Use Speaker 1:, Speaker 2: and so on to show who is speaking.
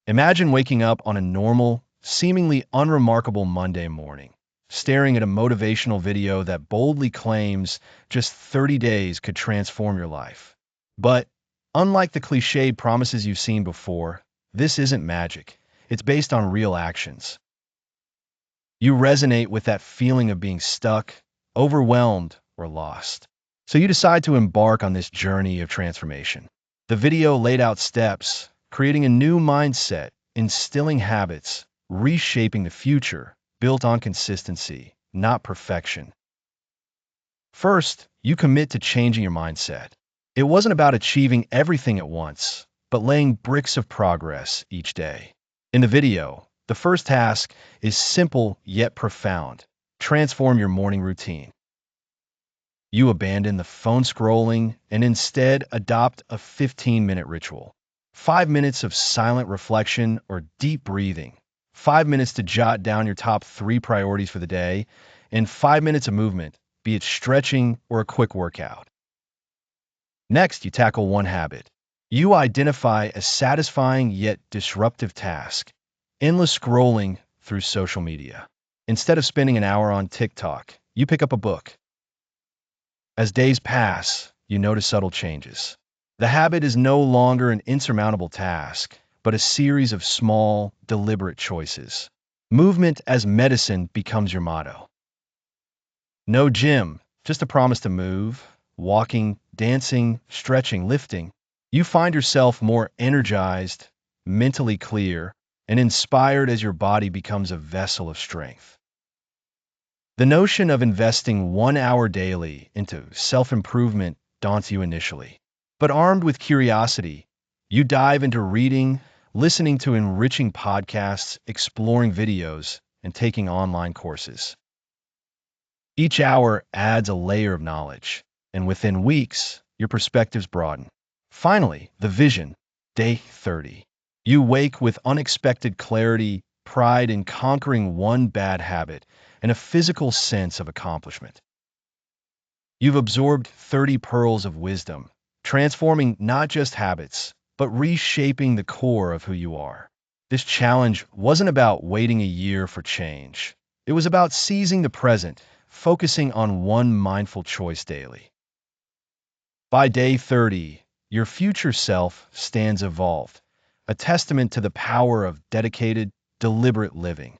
Speaker 1: Imagine waking up on a normal, seemingly unremarkable Monday morning, staring at a motivational video that boldly claims just 30 days could transform your life. But unlike the cliched promises you've seen before, this isn't magic. It's based on real actions. You resonate with that feeling of being stuck, overwhelmed, or lost. So you decide to embark on this journey of transformation. The video laid out steps, creating a new mindset, instilling habits, reshaping the future, built on consistency, not perfection. First, you commit to changing your mindset. It wasn't about achieving everything at once, but laying bricks of progress each day. In the video, the first task is simple yet profound. Transform your morning routine. You abandon the phone scrolling and instead adopt a 15-minute ritual. 5 minutes of silent reflection or deep breathing. 5 minutes to jot down your top 3 priorities for the day, and 5 minutes of movement, be it stretching or a quick workout. Next, you tackle one habit. You identify a satisfying yet disruptive task. Endless scrolling through social media. Instead of spending an hour on TikTok, you pick up a book. As days pass, you notice subtle changes. The habit is no longer an insurmountable task, but a series of small, deliberate choices. Movement as medicine becomes your motto. No gym, just a promise to move, walking, dancing, stretching, lifting. You find yourself more energized, mentally clear, and inspired as your body becomes a vessel of strength. The notion of investing 1 hour daily into self-improvement daunts you initially. But armed with curiosity, you dive into reading, listening to enriching podcasts, exploring videos, and taking online courses. Each hour adds a layer of knowledge, and within weeks, your perspectives broaden. Finally, the vision, day 30. You wake with unexpected clarity, pride in conquering one bad habit, and a physical sense of accomplishment. You've absorbed 30 pearls of wisdom, transforming not just habits, but reshaping the core of who you are. This challenge wasn't about waiting a year for change. It was about seizing the present, focusing on one mindful choice daily. By day 30, your future self stands evolved, a testament to the power of dedicated, deliberate living.